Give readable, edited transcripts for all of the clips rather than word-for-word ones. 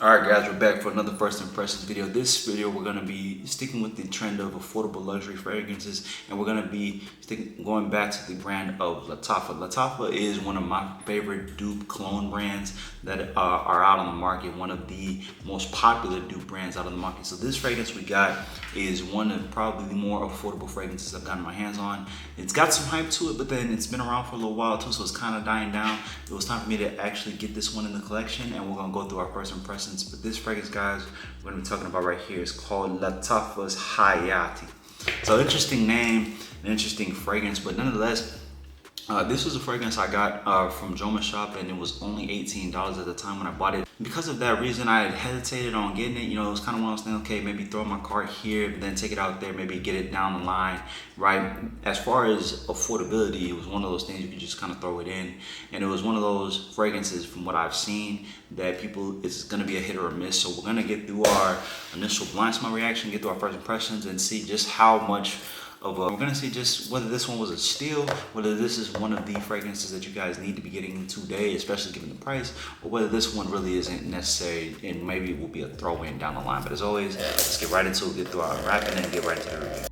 Alright guys, we're back for another first impressions video. This video we're going to be sticking with the trend of affordable luxury fragrances, and we're going to be going back to the brand of Lattafa. Lattafa is one of my favorite dupe cologne brands that are out on the market, one of the most popular dupe brands out on the market. So this fragrance we got is one of probably the more affordable fragrances I've gotten my hands on. It's got some hype to it, but then it's been around for a little while too, so it's kind of dying down. It was time for me to actually get this one in the collection, and we're going to go through our first impressions. But this fragrance, guys, we're going to be talking about right here is called Lattafa's Hayaati. So interesting name, an interesting fragrance, but nonetheless, this was a fragrance I got from Joma's shop, and it was only $18 at the time when I bought it. Because of that reason, I had hesitated on getting it. You know, it was kind of one of those things, okay, maybe throw my cart here, but then take it out there, maybe get it down the line, right? As far as affordability, it was one of those things you could just kind of throw it in. And it was one of those fragrances, from what I've seen, that people, it's going to be a hit or a miss. So we're going to get through our initial blind smell reaction, get through our first impressions, and see just how much we're gonna see just whether this one was a steal, whether this is one of the fragrances that you guys need to be getting today, especially given the price, or whether this one really isn't necessary and maybe it will be a throw-in down the line. But as always, let's get right into it, get through our unwrapping, and get right into the review.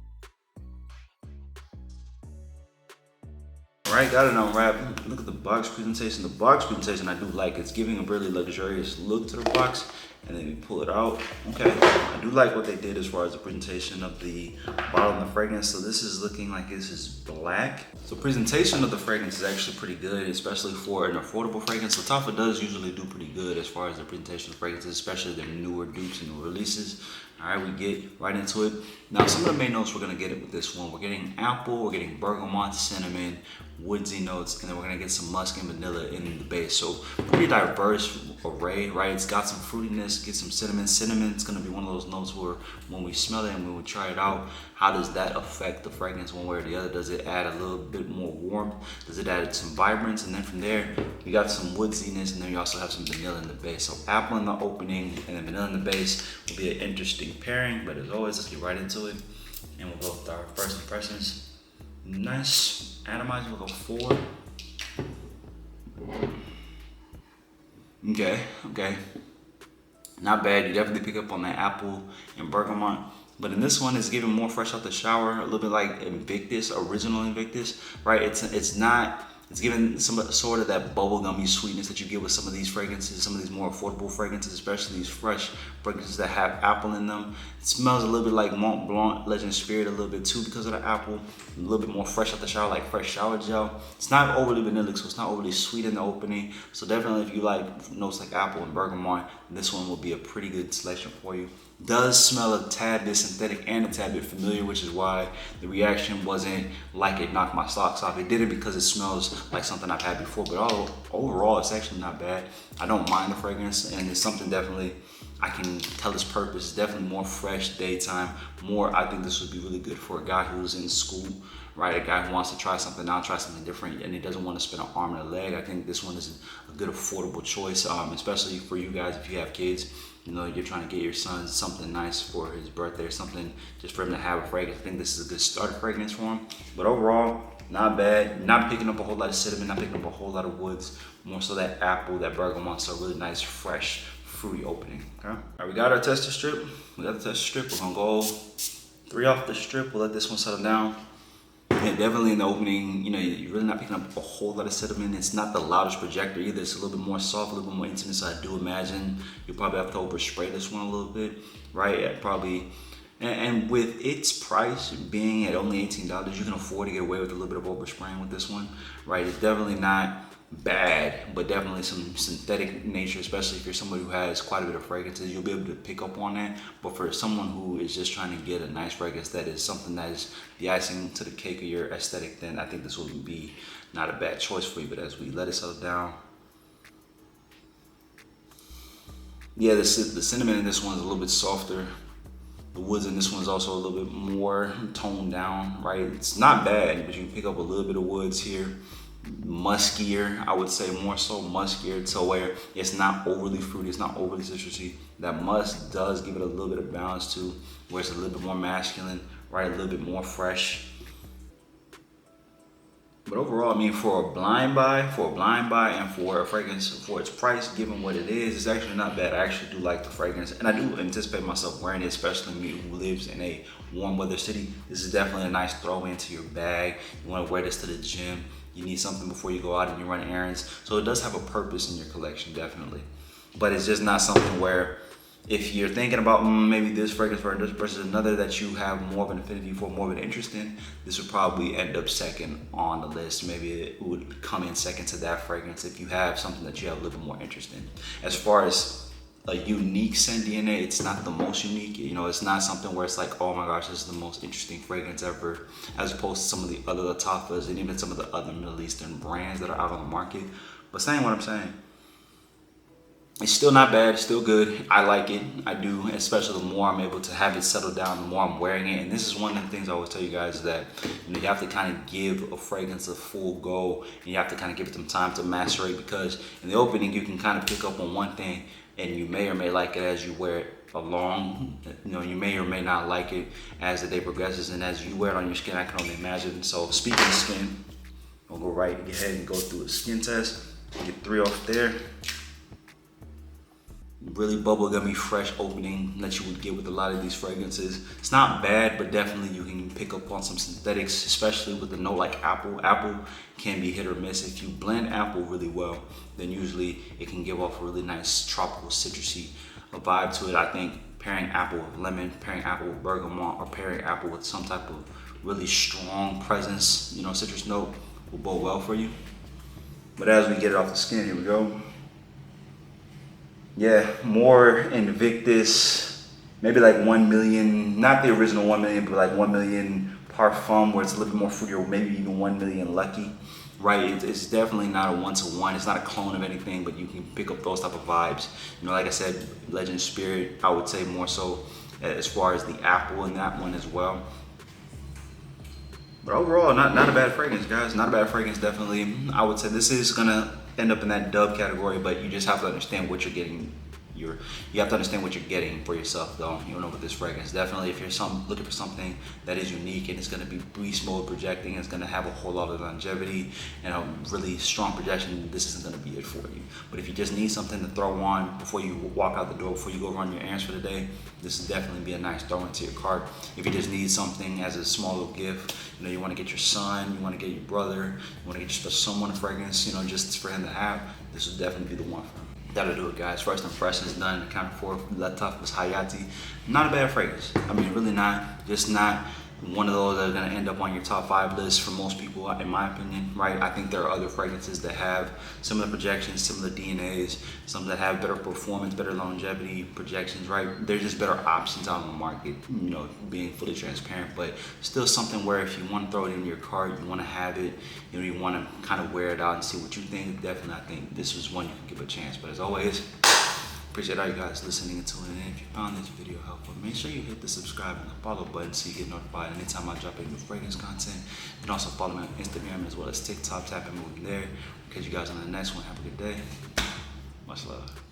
Alright, got it unwrapped. Look at the box presentation. The box presentation I do like. It's giving a really luxurious look to the box. And then we pull it out. Okay, I do like what they did as far as the presentation of the bottle and the fragrance. So this is looking like this is black. So presentation of the fragrance is actually pretty good, especially for an affordable fragrance. Lattafa does usually do pretty good as far as the presentation of fragrances, especially their newer dupes and new releases. All right, we get right into it. Now, some of the main notes we're gonna get it with this one. We're getting apple, we're getting bergamot, cinnamon, woodsy notes, and then we're gonna get some musk and vanilla in the base. So pretty diverse array, right? It's got some fruitiness, get some cinnamon. Cinnamon's gonna be one of those notes where when we smell it and when we try it out, how does that affect the fragrance one way or the other? Does it add a little bit more warmth? Does it add some vibrance? And then from there, we got some woodsiness, and then you also have some vanilla in the base. So apple in the opening and then vanilla in the base will be an interesting pairing. But as always, let's get right into it, and we'll go with our first impressions. Nice atomizer, we'll go 4. Okay. Not bad. You definitely pick up on that apple and bergamot. But in this one, it's giving more fresh out the shower, a little bit like Invictus, original Invictus, right? It's giving some sort of that bubblegummy sweetness that you get with some of these fragrances, some of these more affordable fragrances, especially these fresh fragrances that have apple in them. It smells a little bit like Mont Blanc Legend Spirit a little bit too because of the apple. A little bit more fresh out the shower, like fresh shower gel. It's not overly vanillic, so it's not overly sweet in the opening. So definitely if you like notes like apple and bergamot, this one will be a pretty good selection for you. Does smell a tad bit synthetic and a tad bit familiar, which is why the reaction wasn't like it knocked my socks off. It did it because it smells like something I've had before, but overall it's actually not bad. I don't mind the fragrance, and it's something definitely I can tell its purpose. It's definitely more fresh daytime. I think this would be really good for a guy who's in school, right? A guy who wants to try something out, try something different, and he doesn't want to spend an arm and a leg. I think this one is a good affordable choice, especially for you guys if you have kids. You know, you're trying to get your son something nice for his birthday or something just for him to have a fragrance. I think this is a good starter fragrance for him. But overall, not bad. Not picking up a whole lot of cinnamon, not picking up a whole lot of woods. More so that apple, that bergamot, so really nice, fresh, fruity opening. Okay. All right, we got our tester strip. We're gonna go 3 off the strip. We'll let this one settle down. Yeah, definitely in the opening, you know, you're really not picking up a whole lot of cinnamon. It's not the loudest projector either. It's a little bit more soft, a little bit more intimate. So I do imagine you'll probably have to overspray this one a little bit, right? And with its price being at only $18, you can afford to get away with a little bit of overspraying with this one, right? It's definitely not bad, but definitely some synthetic nature, especially if you're somebody who has quite a bit of fragrances, you'll be able to pick up on that. But for someone who is just trying to get a nice fragrance that is something that is the icing to the cake of your aesthetic, then I think this will be not a bad choice for you. But as we let it settle down, yeah, the cinnamon in this one is a little bit softer. The woods in this one is also a little bit more toned down, right? It's not bad, but you can pick up a little bit of woods here. Muskier, I would say, more so muskier, to where it's not overly fruity, it's not overly citrusy. That musk does give it a little bit of balance to where it's a little bit more masculine, right? A little bit more fresh. But overall, I mean, for a blind buy, and for a fragrance for its price, given what it is, it's actually not bad. I actually do like the fragrance, and I do anticipate myself wearing it, especially me who lives in a warm weather city. This is definitely a nice throw into your bag. You want to wear this to the gym. You need something before you go out and you run errands. So it does have a purpose in your collection, definitely. But it's just not something where if you're thinking about maybe this fragrance versus another that you have more of an affinity for, more of an interest in, this would probably end up second on the list. Maybe it would come in second to that fragrance if you have something that you have a little bit more interest in. As far as a unique scent DNA, it's not the most unique. You know, it's not something where it's like, oh my gosh, this is the most interesting fragrance ever, as opposed to some of the other Lattafas and even some of the other Middle Eastern brands that are out on the market. But saying what I'm saying, it's still not bad, it's still good. I like it, I do, especially the more I'm able to have it settle down, the more I'm wearing it. And this is one of the things I always tell you guys is that you have to kind of give a fragrance a full go, and you have to kind of give it some time to macerate, because in the opening you can kind of pick up on one thing and you may or may like it as you wear it along. You know, you may or may not like it as the day progresses, and as you wear it on your skin, I can only imagine. So speaking of skin, I'll go right ahead and go through a skin test. Get 3 off there. Really bubblegummy, fresh opening that you would get with a lot of these fragrances. It's not bad, but definitely you can pick up on some synthetics, especially with a note like apple. Apple can be hit or miss. If you blend apple really well, then usually it can give off a really nice tropical citrusy vibe to it. I think pairing apple with lemon, pairing apple with bergamot, or pairing apple with some type of really strong presence, you know, citrus note will bode well for you. But as we get it off the skin, here we go. Yeah, more Invictus, maybe like 1 million, not the original 1 million, but like 1 million Parfum, where it's a little bit more fruity, or maybe even 1 million Lucky, right? It's definitely not a one-to-one. It's not a clone of anything, but you can pick up those type of vibes. You know, like I said, Legend Spirit, I would say more so as far as the apple in that one as well. But overall, not a bad fragrance, guys. Not a bad fragrance, definitely. I would say this is gonna end up in that dub category, but you just have to understand what you're getting. You have to understand what you're getting for yourself, though. You know, with this fragrance, definitely, if you're looking for something that is unique and it's going to be beast mode projecting, it's going to have a whole lot of longevity and a really strong projection, this isn't going to be it for you. But if you just need something to throw on before you walk out the door, before you go run your errands for the day, this would definitely be a nice throw into your cart. If you just need something as a small little gift, you know, you want to get your son, you want to get your brother, you want to get someone a fragrance, you know, just for him to have, this would definitely be the one for him. That'll do it, guys. First impressions done. Accounted for. Lattafa's Hayaati. Not a bad fragrance. I mean, really not. Just not one of those that are going to end up on your top 5 list for most people, in my opinion, right? I think there are other fragrances that have similar projections, similar DNAs, some that have better performance, better longevity projections, right? There's just better options out on the market, you know, being fully transparent, but still something where if you want to throw it in your cart, you want to have it, you know, you want to kind of wear it out and see what you think, definitely I think this is one you can give a chance. But as always, appreciate all you guys listening and tuning in. If you found this video helpful, make sure you hit the subscribe and the follow button so you get notified anytime I drop any new fragrance content. You can also follow me on Instagram as well as TikTok. Tap and move there. We'll catch you guys on the next one. Have a good day. Much love.